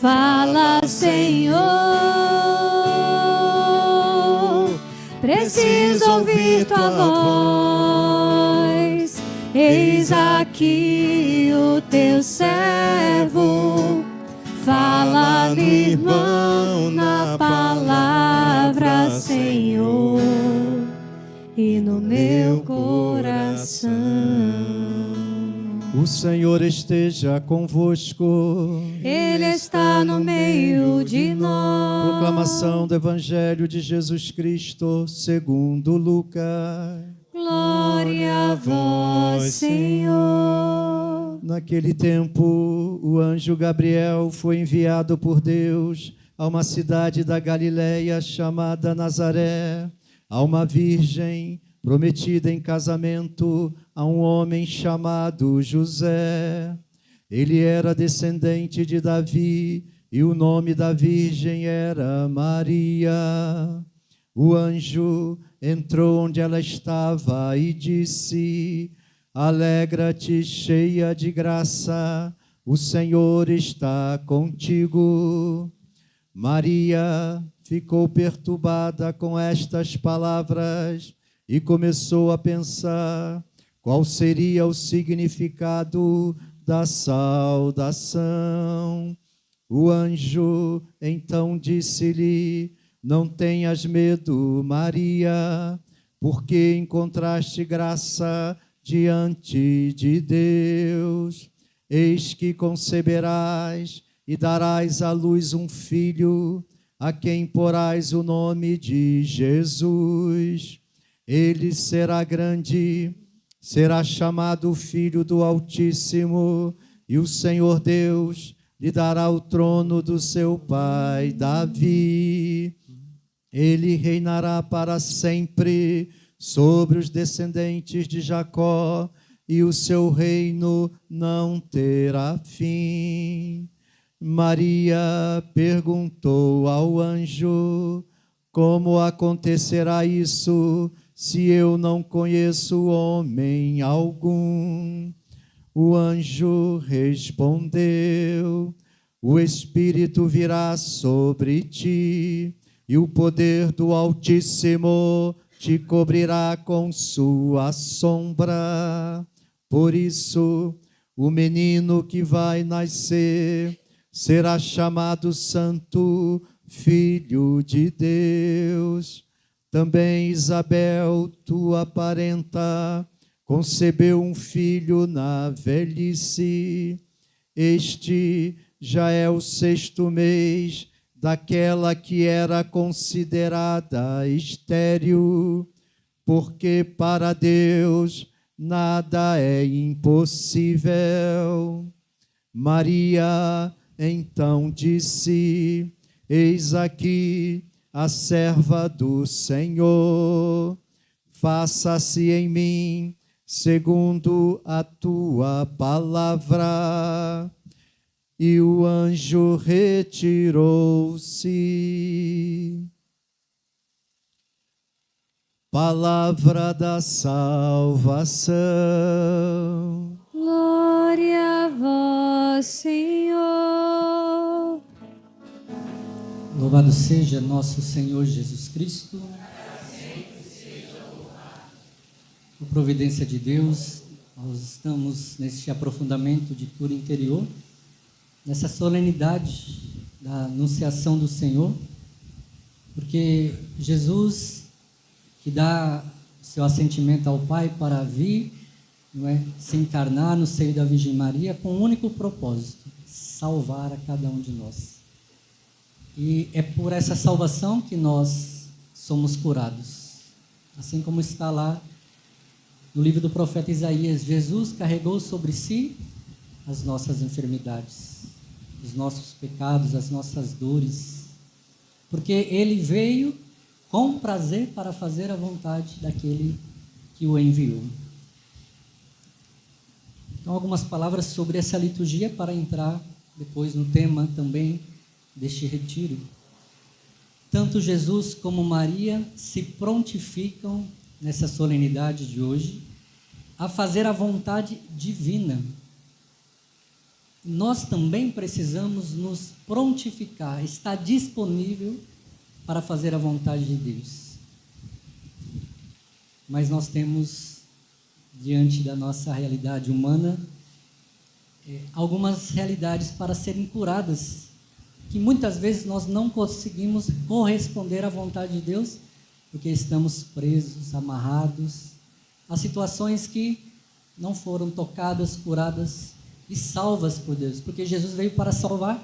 Fala, Senhor, preciso ouvir tua voz. Eis aqui o teu servo. Fala, irmão, na palavra, Senhor, e no meu coração. O Senhor esteja convosco. Ele está no meio de nós. Proclamação do Evangelho de Jesus Cristo segundo Lucas. Glória a vós, Senhor. Naquele tempo, o anjo Gabriel foi enviado por Deus a uma cidade da Galileia chamada Nazaré, a uma virgem prometida em casamento a um homem chamado José. Ele era descendente de Davi e o nome da virgem era Maria. O anjo entrou onde ela estava e disse: Alegra-te, cheia de graça, o Senhor está contigo. Maria ficou perturbada com estas palavras e começou a pensar qual seria o significado da saudação. O anjo então disse-lhe: Não tenhas medo, Maria, porque encontraste graça diante de Deus. Eis que conceberás e darás à luz um filho, a quem porás o nome de Jesus. Ele será grande, será chamado Filho do Altíssimo, e o Senhor Deus lhe dará o trono do seu pai Davi. Ele reinará para sempre sobre os descendentes de Jacó, e o seu reino não terá fim. Maria perguntou ao anjo: Como acontecerá isso, se eu não conheço homem algum? O anjo respondeu: O Espírito virá sobre ti, e o poder do Altíssimo te cobrirá com sua sombra. Por isso, o menino que vai nascer será chamado Santo Filho de Deus. Também Isabel, tua parenta, concebeu um filho na velhice. Este já é o 6º mês daquela que era considerada estéril, porque para Deus nada é impossível. Maria então disse: Eis aqui a serva do Senhor, faça-se em mim segundo a tua palavra. E o anjo retirou-se. Palavra da salvação. Glória a vós, Senhor. Louvado seja nosso Senhor Jesus Cristo. Por providência de Deus, nós estamos neste aprofundamento de cura interior, nessa solenidade da anunciação do Senhor, porque Jesus, que dá seu assentimento ao Pai para vir, se encarnar no seio da Virgem Maria, com um único propósito: salvar a cada um de nós. E é por essa salvação que nós somos curados. Assim como está lá no livro do profeta Isaías: Jesus carregou sobre si as nossas enfermidades, os nossos pecados, as nossas dores, porque Ele veio com prazer para fazer a vontade daquele que o enviou. Então, algumas palavras sobre essa liturgia para entrar depois no tema também deste retiro. Tanto Jesus como Maria se prontificam nessa solenidade de hoje a fazer a vontade divina. nós também precisamos nos prontificar, estar disponível para fazer a vontade de Deus. Mas nós temos, diante da nossa realidade humana, algumas realidades para serem curadas, que muitas vezes nós não conseguimos corresponder à vontade de Deus, porque estamos presos, amarrados a situações que não foram tocadas, curadas e salvas por Deus, porque Jesus veio para salvar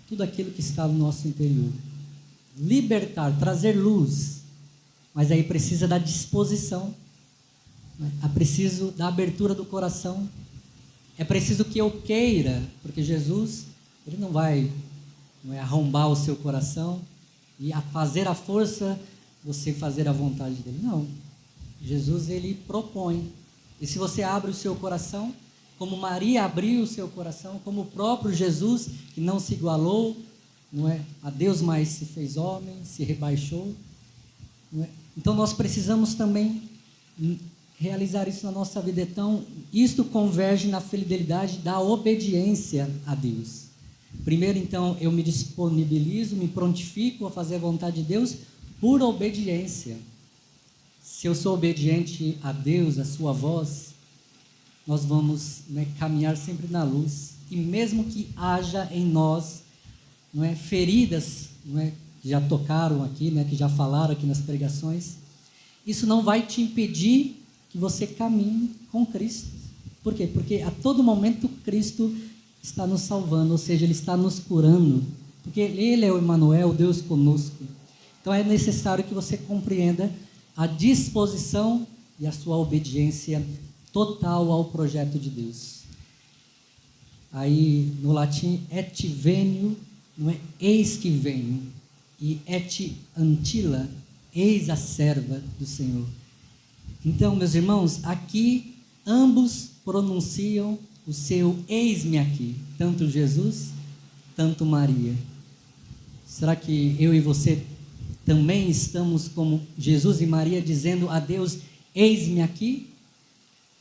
tudo aquilo que está no nosso interior, libertar, trazer luz, mas aí precisa da disposição, é preciso da abertura do coração, é preciso que eu queira, porque Jesus, ele não vai arrombar o seu coração e a fazer a força você fazer a vontade dele, não. Jesus, ele propõe, e se você abre o seu coração, como Maria abriu o seu coração, como o próprio Jesus, que não se igualou, a Deus, mas se fez homem, se rebaixou, Então nós precisamos também realizar isso na nossa vida. Então, isto converge na fidelidade da obediência a Deus. Primeiro, então, eu me disponibilizo, me prontifico a fazer a vontade de Deus por obediência. Se eu sou obediente a Deus, a sua voz, nós vamos caminhar sempre na luz. E mesmo que haja em nós feridas, que já tocaram aqui, que já falaram aqui nas pregações, isso não vai te impedir que você caminhe com Cristo. Por quê? Porque a todo momento Cristo está nos salvando, ou seja, Ele está nos curando, porque Ele é o Emmanuel, Deus conosco. Então é necessário que você compreenda a disposição e a sua obediência total ao projeto de Deus. Aí no latim, et venio, eis que venho, e et antila, eis a serva do Senhor. Então, meus irmãos, aqui ambos pronunciam o seu eis-me aqui, tanto Jesus, tanto Maria. Será que eu e você também estamos como Jesus e Maria, dizendo a Deus, eis-me aqui?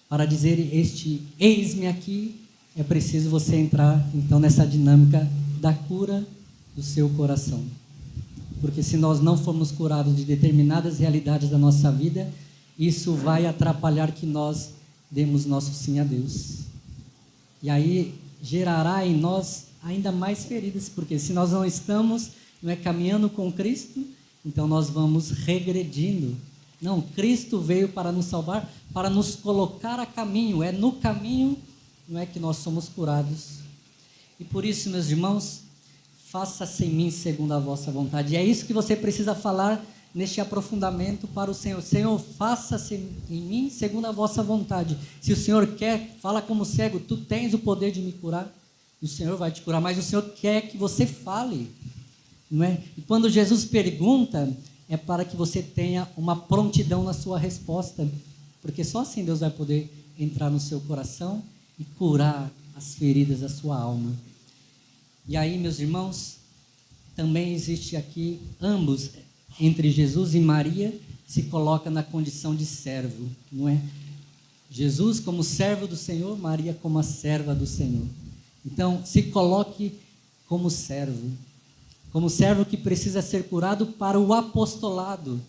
Para dizer este eis-me aqui, é preciso você entrar então nessa dinâmica da cura do seu coração. Porque se nós não formos curados de determinadas realidades da nossa vida, isso vai atrapalhar que nós demos nosso sim a Deus. E aí gerará em nós ainda mais feridas, porque se nós não estamos caminhando com Cristo, então nós vamos regredindo. Não, Cristo veio para nos salvar, para nos colocar a caminho. É no caminho que nós somos curados. E por isso, meus irmãos, faça-se em mim segundo a vossa vontade. E é isso que você precisa falar neste aprofundamento para o Senhor. Senhor, faça-se em mim segundo a vossa vontade. Se o Senhor quer, fala como cego, tu tens o poder de me curar, e o Senhor vai te curar, mas o Senhor quer que você fale, não é? E quando Jesus pergunta, é para que você tenha uma prontidão na sua resposta, porque só assim Deus vai poder entrar no seu coração e curar as feridas da sua alma. E aí, meus irmãos, também existe aqui, ambos, entre Jesus e Maria, se coloca na condição de servo, não é? Jesus como servo do Senhor, Maria como a serva do Senhor. Então, se coloque como servo que precisa ser curado para o apostolado,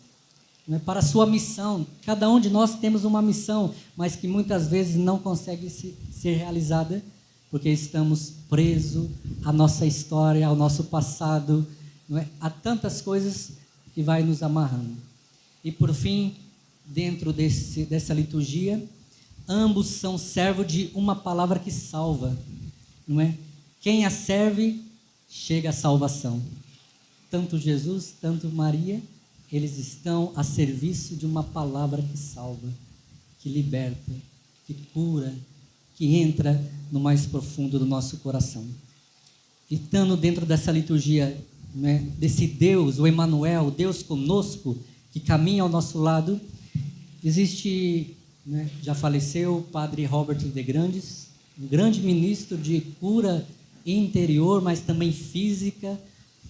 não é? Para a sua missão. Cada um de nós temos uma missão, mas que muitas vezes não consegue ser realizada, porque estamos presos à nossa história, ao nosso passado, não é? A tantas coisas que vai nos amarrando. E por fim, dentro dessa liturgia, ambos são servos de uma palavra que salva, não é? Quem a serve, chega à salvação. Tanto Jesus, tanto Maria, eles estão a serviço de uma palavra que salva, que liberta, que cura, que entra no mais profundo do nosso coração. E estando dentro dessa liturgia, né, desse Deus, o Emmanuel, Deus conosco, que caminha ao nosso lado, existe, né, já faleceu o padre Robert de Grandes, um grande ministro de cura interior, mas também física,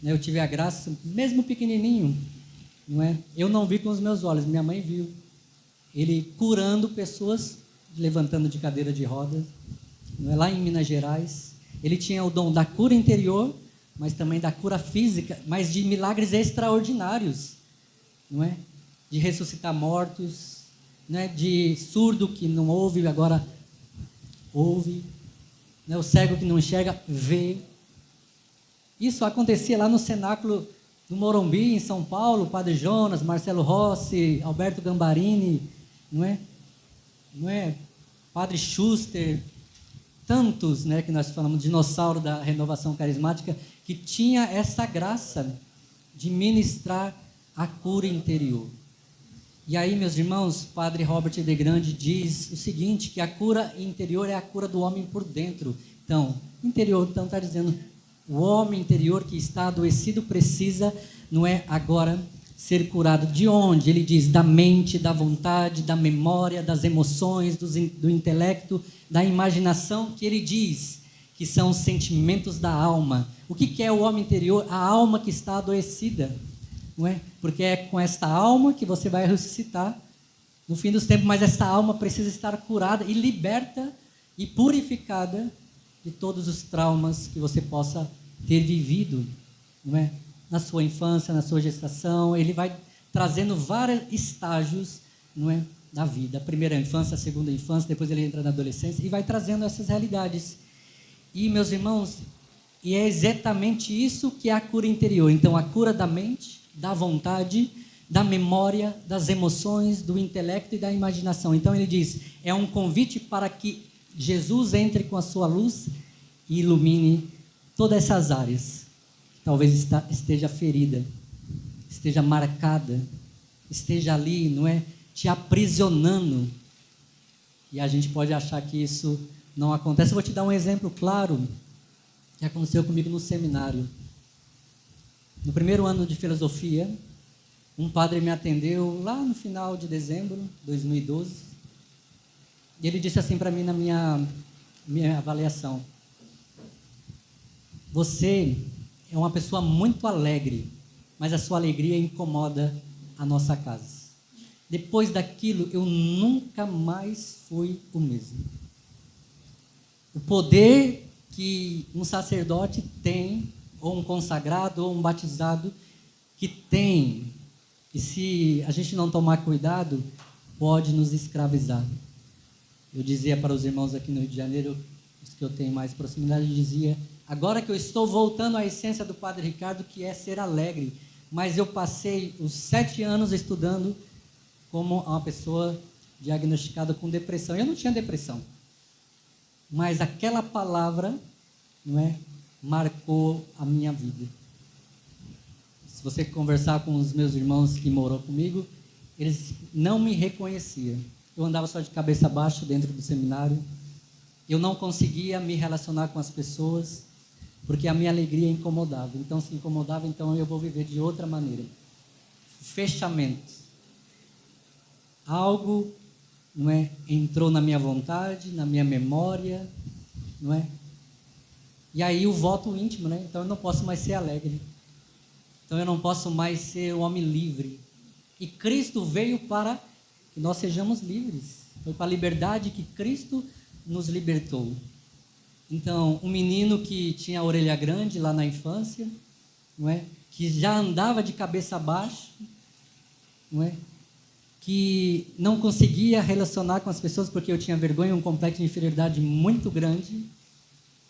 né? Eu tive a graça, mesmo pequenininho, não é? Eu não vi com os meus olhos, minha mãe viu, ele curando pessoas, levantando de cadeira de rodas, não é? Lá em Minas Gerais, ele tinha o dom da cura interior, mas também da cura física, mas de milagres extraordinários, não é? De ressuscitar mortos, né? De surdo que não ouve, agora ouve, né? O cego que não enxerga, vê. Isso acontecia lá no cenáculo do Morumbi, em São Paulo, Padre Jonas, Marcelo Rossi, Alberto Gambarini, não é? Padre Schuster, tantos, né, que nós falamos, dinossauro da renovação carismática, que tinha essa graça de ministrar a cura interior. E aí, meus irmãos, Padre Robert de Grande diz o seguinte, que a cura interior é a cura do homem por dentro. Então, interior, então está dizendo, o homem interior que está adoecido precisa, não é agora, ser curado. De onde? Ele diz, da mente, da vontade, da memória, das emoções, do intelecto, da imaginação, que ele diz que são os sentimentos da alma. O que é o homem interior? A alma que está adoecida, não é? Porque é com esta alma que você vai ressuscitar no fim dos tempos, mas essa alma precisa estar curada e liberta e purificada de todos os traumas que você possa ter vivido, não é? Na sua infância, na sua gestação. Ele vai trazendo vários estágios, não é, da vida. A primeira infância, a segunda infância, depois ele entra na adolescência e vai trazendo essas realidades. E, meus irmãos, e é exatamente isso que é a cura interior. Então, a cura da mente, da vontade, da memória, das emoções, do intelecto e da imaginação. Então, ele diz, é um convite para que Jesus entre com a sua luz e ilumine todas essas áreas. Talvez esteja ferida, esteja marcada, esteja ali, não é, te aprisionando. E a gente pode achar que isso não acontece. Eu vou te dar um exemplo claro que aconteceu comigo no seminário. No primeiro ano de filosofia, um padre me atendeu lá no final de dezembro de 2012. E ele disse assim para mim na minha avaliação: você é uma pessoa muito alegre, mas a sua alegria incomoda a nossa casa. Depois daquilo, eu nunca mais fui o mesmo. O poder que um sacerdote tem, ou um consagrado, ou um batizado, que tem, e se a gente não tomar cuidado, pode nos escravizar. Eu dizia para os irmãos aqui no Rio de Janeiro, os que eu tenho mais proximidade, eu dizia, agora que eu estou voltando à essência do Padre Ricardo, que é ser alegre, mas eu passei os 7 anos estudando como uma pessoa diagnosticada com depressão. Eu não tinha depressão, mas aquela palavra, não é, marcou a minha vida. Se você conversar com os meus irmãos que moram comigo, eles não me reconheciam. Eu andava só de cabeça baixa dentro do seminário. Eu não conseguia me relacionar com as pessoas, porque a minha alegria incomodava. Então, se incomodava, então eu vou viver de outra maneira. Fechamento. Algo, não é, entrou na minha vontade, na minha memória, não é? E aí o voto íntimo, né? Então eu não posso mais ser alegre. Então eu não posso mais ser um homem livre. E Cristo veio para que nós sejamos livres. Foi para a liberdade que Cristo nos libertou. Então, um menino que tinha a orelha grande lá na infância, não é? Que já andava de cabeça baixa, não é? Que não conseguia relacionar com as pessoas porque eu tinha vergonha, um complexo de inferioridade muito grande.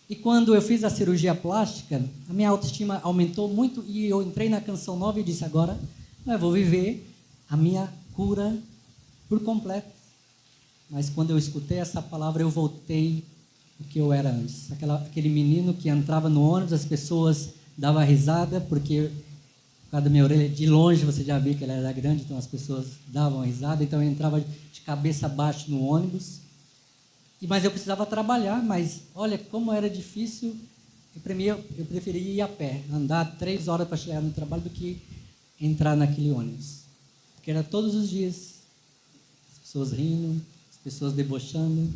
E quando eu fiz a cirurgia plástica, a minha autoestima aumentou muito e eu entrei na Canção Nova e disse, agora eu vou viver a minha cura por completo. Mas quando eu escutei essa palavra, eu voltei o que eu era antes. Aquele menino que entrava no ônibus, as pessoas davam risada, porque por causa da minha orelha, de longe você já viu que ela era grande, então as pessoas davam risada, então eu entrava de cabeça baixa no ônibus. Mas eu precisava trabalhar, mas olha como era difícil. Eu preferia ir a pé, andar 3 horas para chegar no trabalho do que entrar naquele ônibus. Porque era todos os dias, as pessoas rindo, as pessoas debochando.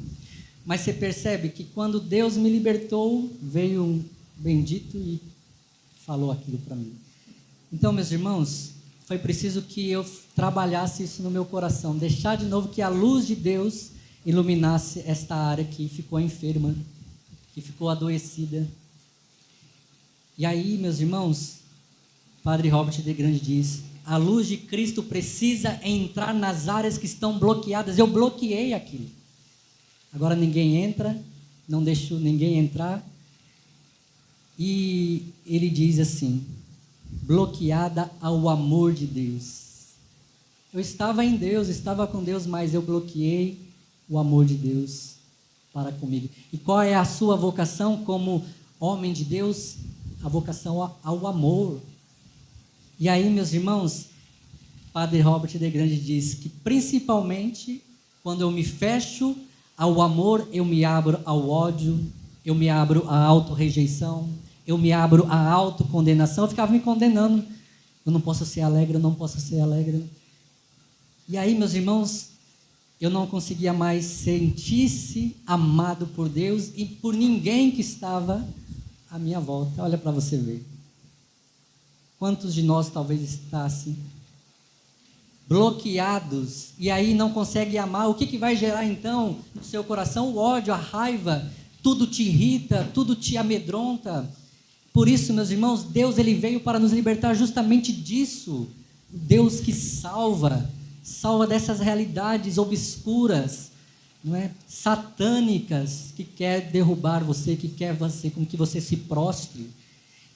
Mas você percebe que quando Deus me libertou, veio um bendito e falou aquilo para mim. Então, meus irmãos, foi preciso que eu trabalhasse isso no meu coração, deixar de novo que a luz de Deus iluminasse esta área que ficou enferma. que ficou adoecida. E aí, meus irmãos, Padre Robert de Grande diz: a luz de Cristo precisa entrar nas áreas que estão bloqueadas. Eu bloqueei aquilo. Agora ninguém entra, não deixo ninguém entrar. E ele diz assim: bloqueada ao amor de Deus. Eu estava em Deus, estava com Deus, mas eu bloqueei o amor de Deus para comigo. E qual é a sua vocação como homem de Deus? A vocação ao amor. E aí, meus irmãos, Padre Robert de Grande diz que principalmente quando eu me fecho ao amor, eu me abro ao ódio, eu me abro à autorrejeição, eu me abro à autocondenação. Eu ficava me condenando. Eu não posso ser alegre, eu não posso ser alegre. E aí, meus irmãos, eu não conseguia mais sentir-se amado por Deus e por ninguém que estava à minha volta. Olha para você ver. Quantos de nós talvez está assim, bloqueados, e aí não consegue amar? O que vai gerar então no seu coração? O ódio, a raiva, tudo te irrita, tudo te amedronta. Por isso, meus irmãos, Deus ele veio para nos libertar justamente disso. Deus que salva dessas realidades obscuras, não é? Satânicas, que quer derrubar você, que quer você, com que você se prostre.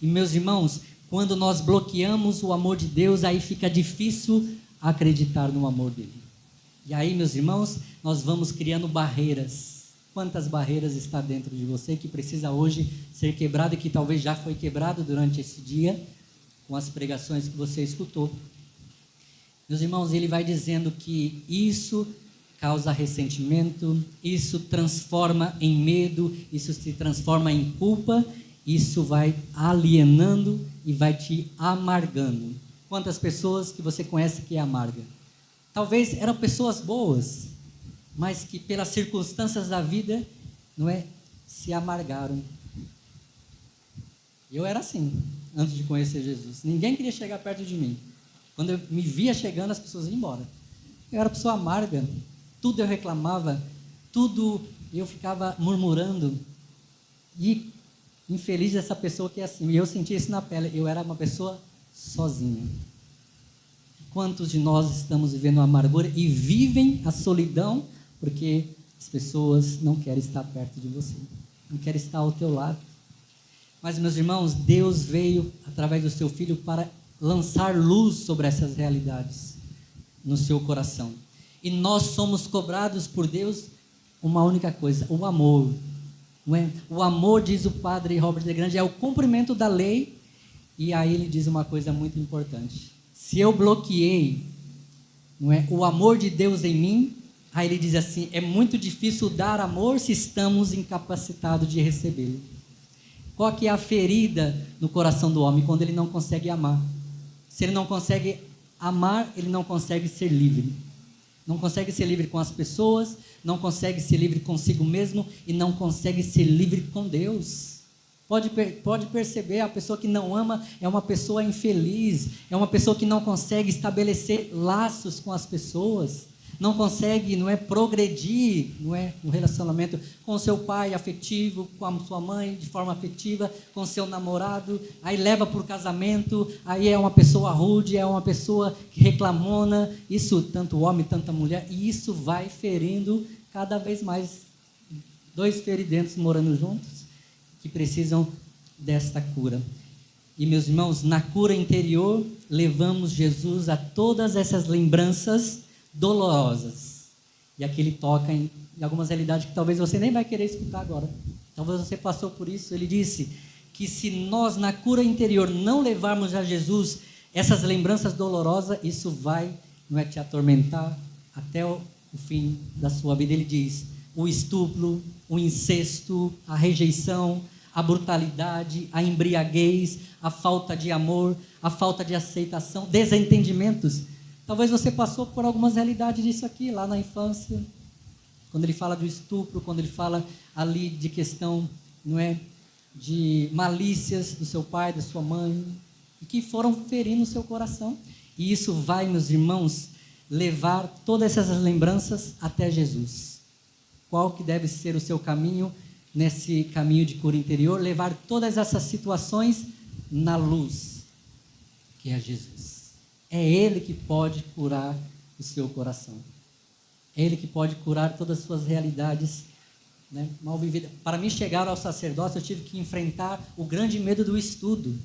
E meus irmãos, quando nós bloqueamos o amor de Deus, aí fica difícil acreditar no amor dele. E aí, meus irmãos, nós vamos criando barreiras. Quantas barreiras está dentro de você que precisa hoje ser quebrado e que talvez já foi quebrado durante esse dia com as pregações que você escutou. Meus irmãos, ele vai dizendo que isso causa ressentimento, isso transforma em medo, isso se transforma em culpa, isso vai alienando e vai te amargando. Quantas pessoas que você conhece que é amarga? Talvez eram pessoas boas, mas que pelas circunstâncias da vida, não é, se amargaram. Eu era assim, antes de conhecer Jesus. Ninguém queria chegar perto de mim. Quando eu me via chegando, as pessoas iam embora. Eu era pessoa amarga, tudo eu reclamava, tudo eu ficava murmurando. E infeliz essa pessoa que é assim. E eu sentia isso na pele, eu era uma pessoa sozinha. Quantos de nós estamos vivendo a amargura e vivem a solidão porque as pessoas não querem estar perto de você, não querem estar ao teu lado. Mas, meus irmãos, Deus veio através do seu Filho para lançar luz sobre essas realidades no seu coração. E nós somos cobrados por Deus uma única coisa: o amor. Não é? O amor, diz o Padre Robert de Grande, é o cumprimento da lei. E aí ele diz uma coisa muito importante: se eu bloqueei, não é, o amor de Deus em mim, aí ele diz assim: é muito difícil dar amor se estamos incapacitados de recebê-lo. Qual que é a ferida no coração do homem? Quando ele não consegue amar. Se ele não consegue amar, ele não consegue ser livre. Não consegue ser livre com as pessoas, não consegue ser livre consigo mesmo e não consegue ser livre com Deus. Pode perceber, a pessoa que não ama é uma pessoa infeliz, é uma pessoa que não consegue estabelecer laços com as pessoas, não consegue, não é, progredir, não é, no relacionamento com o seu pai afetivo, com a sua mãe de forma afetiva, com o seu namorado, aí leva para o casamento, aí é uma pessoa rude, é uma pessoa reclamona, isso tanto o homem, tanto a mulher, e isso vai ferindo cada vez mais. Dois feridentos morando juntos, que precisam desta cura. E, meus irmãos, na cura interior, levamos Jesus a todas essas lembranças dolorosas. E aqui ele toca em algumas realidades que talvez você nem vai querer escutar agora. Talvez você passou por isso. Ele disse que se nós, na cura interior, não levarmos a Jesus essas lembranças dolorosas, isso vai, não é, te atormentar até o fim da sua vida. Ele diz: o estupro, o incesto, a rejeição, a brutalidade, a embriaguez, a falta de amor, a falta de aceitação, desentendimentos. Talvez você passou por algumas realidades disso aqui, lá na infância, quando ele fala do estupro, quando ele fala ali de questão, não é, de malícias do seu pai, da sua mãe, que foram ferindo o seu coração. E isso vai, meus irmãos, levar todas essas lembranças até Jesus. Qual que deve ser o seu caminho nesse caminho de cura interior, levar todas essas situações na luz, que é Jesus. É Ele que pode curar o seu coração. É Ele que pode curar todas as suas realidades, né, mal vividas. Para mim chegar ao sacerdócio, eu tive que enfrentar o grande medo do estudo.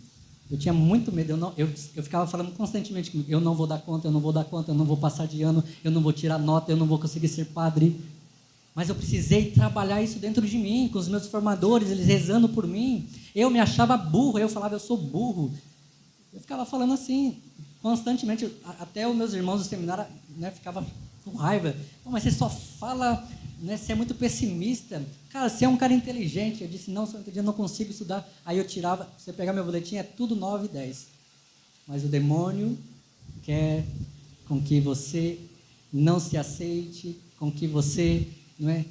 Eu tinha muito medo, eu ficava falando constantemente comigo, eu não vou dar conta, eu não vou dar conta, eu não vou passar de ano, eu não vou tirar nota, eu não vou conseguir ser padre. Mas eu precisei trabalhar isso dentro de mim, com os meus formadores, eles rezando por mim. Eu me achava burro, eu falava, eu sou burro. Eu ficava falando assim, constantemente, até os meus irmãos do seminário, né, ficavam com raiva. Mas você só fala, né, você é muito pessimista. Cara, você é um cara inteligente. Eu disse, não, eu não consigo estudar. Aí eu tirava, você pegar meu boletim, é tudo 9 e 10. Mas o demônio quer com que você não se aceite, com que você, não é,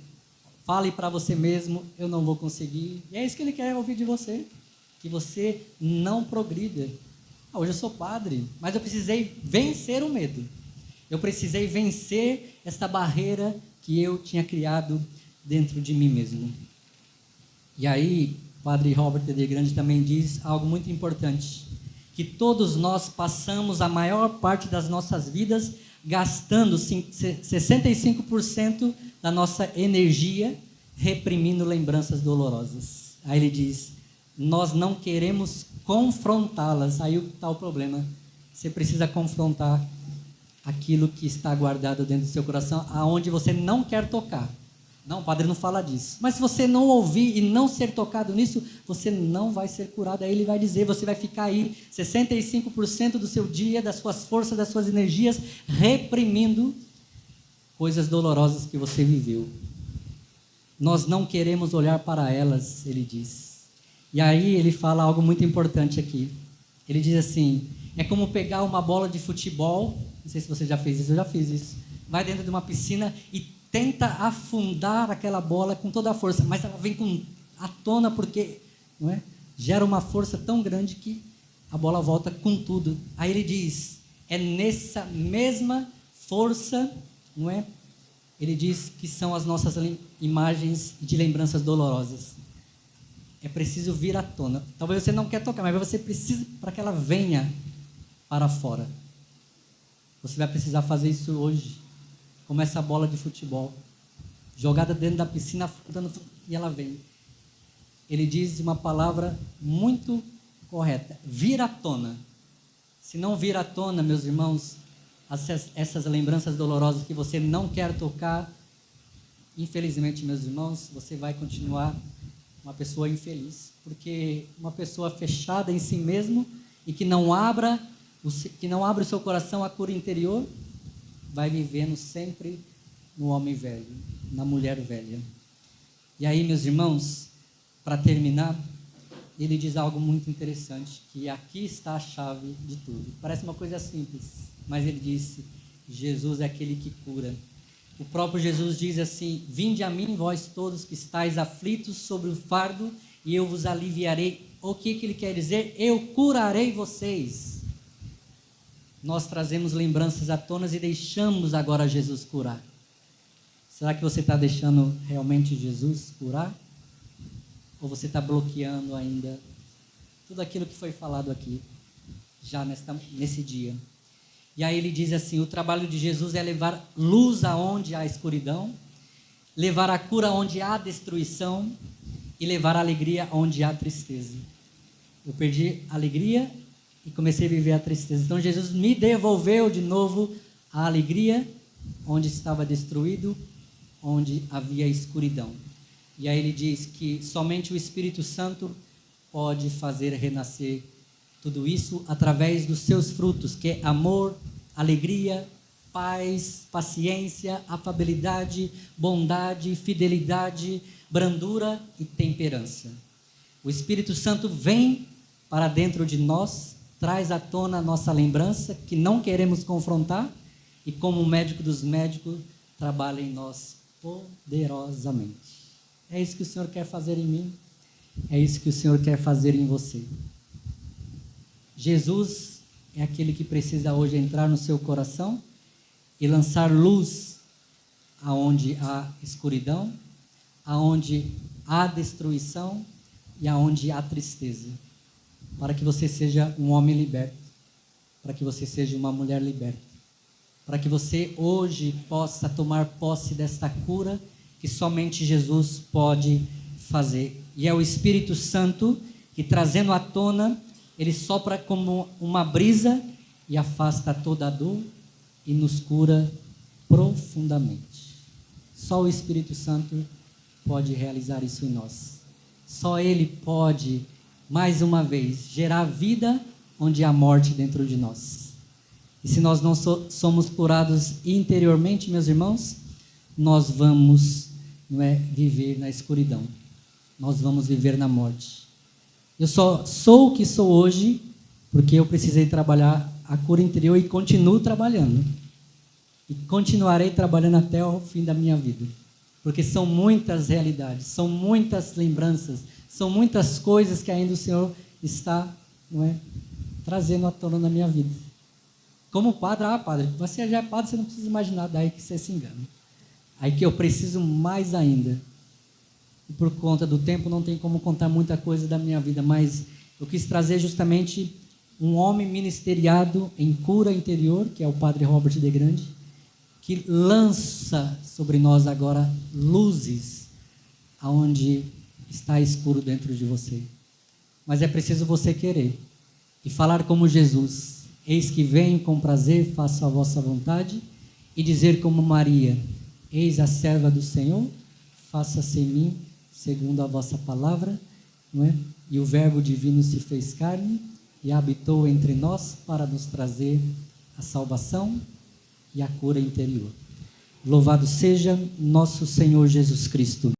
fale para você mesmo, eu não vou conseguir. E é isso que ele quer ouvir de você, que você não progrida. Hoje eu sou padre, mas eu precisei vencer o medo. Eu precisei vencer essa barreira que eu tinha criado dentro de mim mesmo. E aí, o padre Robert de Grande também diz algo muito importante, que todos nós passamos a maior parte das nossas vidas gastando 65% da nossa energia reprimindo lembranças dolorosas. Aí ele diz, nós não queremos confrontá-las. Aí está o problema. Você precisa confrontar aquilo que está guardado dentro do seu coração, aonde você não quer tocar. Não, o padre não fala disso. Mas se você não ouvir e não ser tocado nisso, você não vai ser curado. Aí ele vai dizer, você vai ficar aí 65% do seu dia, das suas forças, das suas energias, reprimindo coisas dolorosas que você viveu. Nós não queremos olhar para elas, ele diz. E aí ele fala algo muito importante aqui. Ele diz assim, é como pegar uma bola de futebol, não sei se você já fez isso, eu já fiz isso, vai dentro de uma piscina e tenta afundar aquela bola com toda a força, mas ela vem à tona porque, não é, gera uma força tão grande que a bola volta com tudo. Aí ele diz, é nessa mesma força, não é? Ele diz que são as nossas imagens de lembranças dolorosas. É preciso vir à tona. Talvez você não quer tocar, mas você precisa para que ela venha para fora. Você vai precisar fazer isso hoje, como essa bola de futebol, jogada dentro da piscina, e ela vem. Ele diz uma palavra muito correta, vir à tona. Se não vir à tona, meus irmãos, essas lembranças dolorosas que você não quer tocar, infelizmente, meus irmãos, você vai continuar uma pessoa infeliz, porque uma pessoa fechada em si mesmo e que não abre o seu coração à cura interior, vai vivendo sempre no homem velho, na mulher velha. E aí, meus irmãos, para terminar, ele diz algo muito interessante, que aqui está a chave de tudo. Parece uma coisa simples, mas ele disse, Jesus é aquele que cura. O próprio Jesus diz assim, vinde a mim, vós todos que estáis aflitos sobre o fardo, e eu vos aliviarei. O que ele quer dizer? Eu curarei vocês. Nós trazemos lembranças à tona e deixamos agora Jesus curar. Será que você está deixando realmente Jesus curar? Ou você está bloqueando ainda tudo aquilo que foi falado aqui, já nesse dia? E aí ele diz assim, o trabalho de Jesus é levar luz aonde há escuridão, levar a cura onde há destruição e levar a alegria onde há tristeza. Eu perdi a alegria e comecei a viver a tristeza. Então Jesus me devolveu de novo a alegria onde estava destruído, onde havia escuridão. E aí ele diz que somente o Espírito Santo pode fazer renascer tudo isso através dos seus frutos, que é amor, alegria, paz, paciência, afabilidade, bondade, fidelidade, brandura e temperança. O Espírito Santo vem para dentro de nós, traz à tona a nossa lembrança, que não queremos confrontar, e como médico dos médicos, trabalha em nós poderosamente. É isso que o Senhor quer fazer em mim, é isso que o Senhor quer fazer em você. Jesus é aquele que precisa hoje entrar no seu coração e lançar luz aonde há escuridão, aonde há destruição e aonde há tristeza, para que você seja um homem liberto, para que você seja uma mulher liberta, para que você hoje possa tomar posse desta cura que somente Jesus pode fazer. E é o Espírito Santo que, trazendo à tona, ele sopra como uma brisa e afasta toda a dor e nos cura profundamente. Só o Espírito Santo pode realizar isso em nós. Só Ele pode, mais uma vez, gerar vida onde há morte dentro de nós. E se nós não somos curados interiormente, meus irmãos, nós vamos viver na escuridão. Nós vamos viver na morte. Eu só sou o que sou hoje porque eu precisei trabalhar a cura interior e continuo trabalhando. E continuarei trabalhando até o fim da minha vida. Porque são muitas realidades, são muitas lembranças, são muitas coisas que ainda o Senhor está trazendo à tona na minha vida. Como padre, padre, você já é padre, você não precisa imaginar, daí que você se engana. Aí que eu preciso mais ainda. E por conta do tempo não tem como contar muita coisa da minha vida, mas eu quis trazer justamente um homem ministeriado em cura interior, que é o padre Robert de Grande, que lança sobre nós agora luzes aonde está escuro dentro de você. Mas é preciso você querer e falar como Jesus: eis que venho com prazer, faço a vossa vontade, e dizer como Maria: eis a serva do Senhor, faça-se em mim segundo a vossa palavra, não é? E o verbo divino se fez carne e habitou entre nós para nos trazer a salvação e a cura interior. Louvado seja nosso Senhor Jesus Cristo.